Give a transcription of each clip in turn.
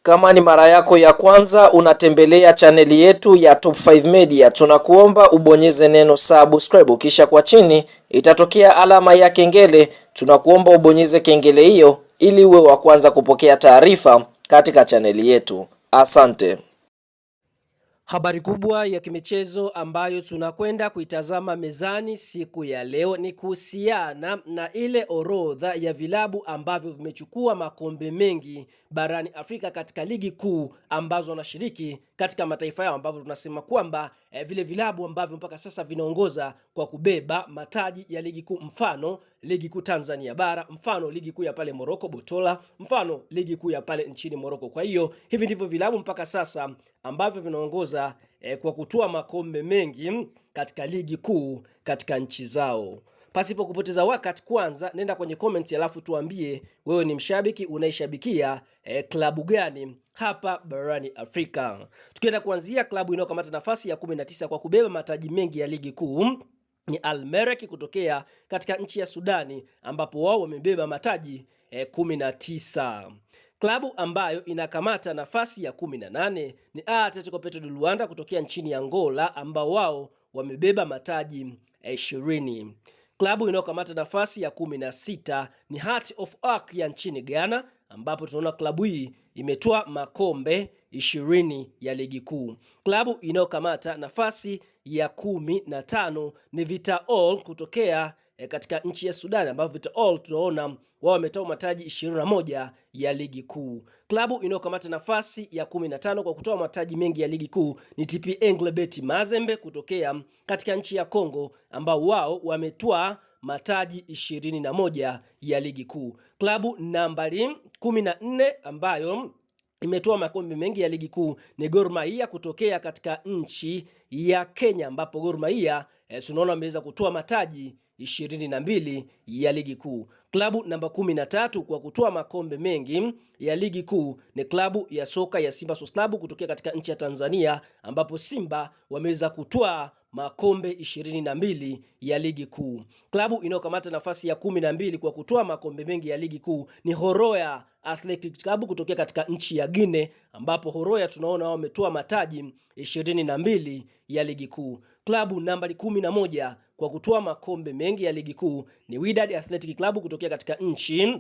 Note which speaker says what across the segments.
Speaker 1: Kama ni mara yako ya kwanza unatembelea chaneli yetu ya Top 5 Media, tunakuomba ubonyeze neno subscribe, kisha kwa chini itatokea alama ya kengele. Tunakuomba ubonyeze kengele hiyo ili uwe wa kwanza kupokea taarifa katika chaneli yetu. Asante. Habari kubwa ya kimichezo ambayo tunakwenda kuitazama mezani siku ya leo ni kuhusiana na ile orodha ya vilabu ambavyo vimechukua makombe mengi barani Afrika katika ligi kuu ambazo wanashiriki katika mataifa yao, ambavyo tunasema kwamba vile vilabu ambavyo mpaka sasa vinaongoza kwa kubeba mataji ya ligi kuu, mfano ligi kuu Tanzania bara, mfano ligi kuu ya pale Morocco Botola, mfano ligi kuu ya pale nchini Morocco. Kwa hiyo hivi ndivyo vilabu mpaka sasa ambavyo vinaongoza kwa kutoa makombe mengi katika ligi kuu katika nchi zao. Pasipo kupoteza wakati, kwanza nenda kwenye comment alafu tuambie wewe ni mshabiki unaishabikia klabu gani hapa barani Afrika. Tukienda kuanzia klabu inayokamata nafasi ya 19 kwa kubeba mataji mengi ya ligi kuu ni Al Merrikh kutokea katika nchi ya Sudani, ambapo wao wamebeba mataji 19. Klabu ambayo inakamata nafasi ya 18 ni Atletico Petro de Luanda kutokea nchini Angola, ambao wao wamebeba mataji 20. Klabu inayokamata nafasi ya 16 ni Heart of Oak ya nchini Ghana, ambapo tunaona klabu hii imetoa makombe 20 ya ligi kuu. Klabu inayokamata nafasi ya 15 ni Vitaol kutokea katika nchi ya Sudan, ambapo Vitaol tunaona wao wametoa mataji 21 ya ligi kuu. Klabu inayokamata nafasi ya 15 kwa kutoa mataji mengi ya ligi kuu ni TP Englebert Mazembe kutokea katika nchi ya Kongo, ambao wao wametoa mataji 21 ya ligi kuu. Klabu nambari 14 ambayo imetoa makombe mengi ya ligi kuu ni Gor Mahia kutokea katika nchi ya Kenya, ambapo Gor Mahia tunaona wameweza kutoa mataji 22 ya ligi kuu. Klabu namba 13 kwa kutoa makombe mengi ya ligi kuu ni klabu ya soka ya Simba Sports Club kutokea katika nchi ya Tanzania, ambapo Simba wameweza kutoa makombe 22 ya ligi kuu. Klabu inayokamata nafasi ya 12 kwa kutoa makombe mengi ya ligi kuu ni Horoya Athletic Club kutokea katika nchi ya Guinea, ambapo Horoya tunaona wao wametoa mataji 22 ya ligi kuu. Klabu nambari 11 kwa kutoa makombe mengi ya ligi kuu ni Wydad Athletic Club kutokea katika nchi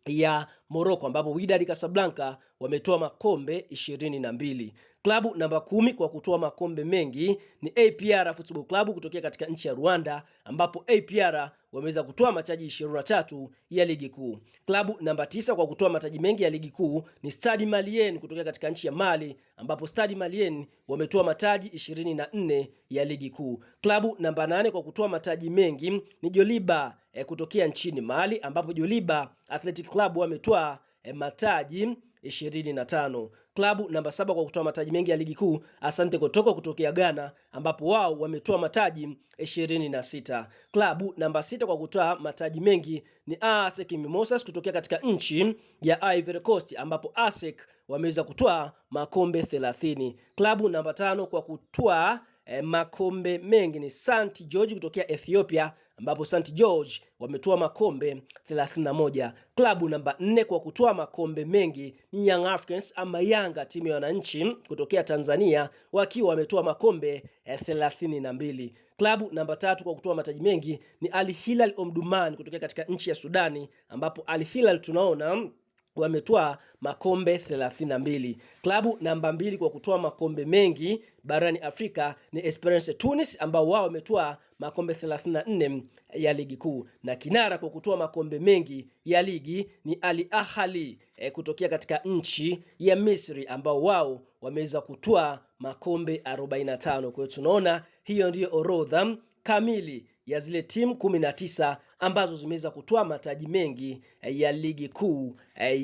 Speaker 1: ya Morocco, ambapo Wydad Casablanca wametoa makombe 22. Klabu namba 10 kwa kutoa makombe mengi ni APR Football Club kutokea katika nchi ya Rwanda, ambapo APR wameweza kutoa mataji 23 ya ligi kuu. Klabu namba 9 kwa kutoa mataji mengi ya ligi kuu ni Stade Malien kutokea katika nchi ya Mali, ambapo Stade Malien wametoa mataji 24 ya ligi kuu. Klabu namba 8 kwa kutoa mataji mengi ni Joliba kutokea nchini Mali, ambapo Joliba Athletic Club wametoa mataji 25. Klabu namba 7 kwa kutoa mataji mengi ya ligi kuu Asante Kotoko kutokea Ghana, ambapo wao wametoa mataji 26. Klabu namba 6 kwa kutoa mataji mengi ni ASEC Mimosas kutokea katika nchi ya Ivory Coast, ambapo ASEC wameweza kutoa makombe 30. Klabu namba 5 kwa kutoa makombe mengi ni St George kutokea Ethiopia, ambapo St George wametoa makombe 31. Klabu namba 4 kwa kutoa makombe mengi ni Young Africans ama Yanga, timu ya wananchi kutokea Tanzania, wakiwa wametoa makombe 32. Klabu namba 3 kwa kutoa mataji mengi ni Al Hilal Omdurman kutokea katika nchi ya Sudani, ambapo Al Hilal tunaona wametoa makombe 32. Klabu namba 2 kwa kutoa makombe mengi barani Afrika ni Esperance Tunis, ambao wao wametoa makombe 34 ya ligi kuu, na kinara kwa kutoa makombe mengi ya ligi ni Al Ahly kutokea katika nchi ya Misri, ambao wao wameweza kutoa makombe 45. Kwa hiyo tunaona hiyo ndiyo orodha kamili ya zile timu 19 ambazo zimeweza kutoa mataji mengi ya ligi kuu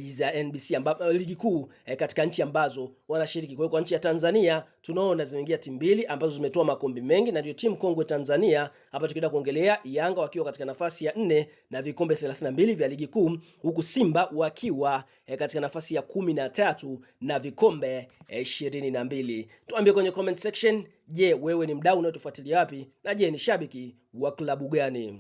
Speaker 1: za NBC, ambapo ligi kuu katika nchi ambazo wanashiriki. Kwa hiyo kwa nchi ya Tanzania tunaona zimeingia timu mbili ambazo zimetoa makombe mengi, na ndio timu kongwe Tanzania hapa tukienda kuongelea Yanga wakiwa katika nafasi ya 4 na vikombe 32 vya ligi kuu, huku Simba wakiwa katika nafasi ya 13 na vikombe 22. Tuambie kwenye comment section, je, wewe ni mdau unaotufuatilia wapi, na je ni shabiki wa klabu gani?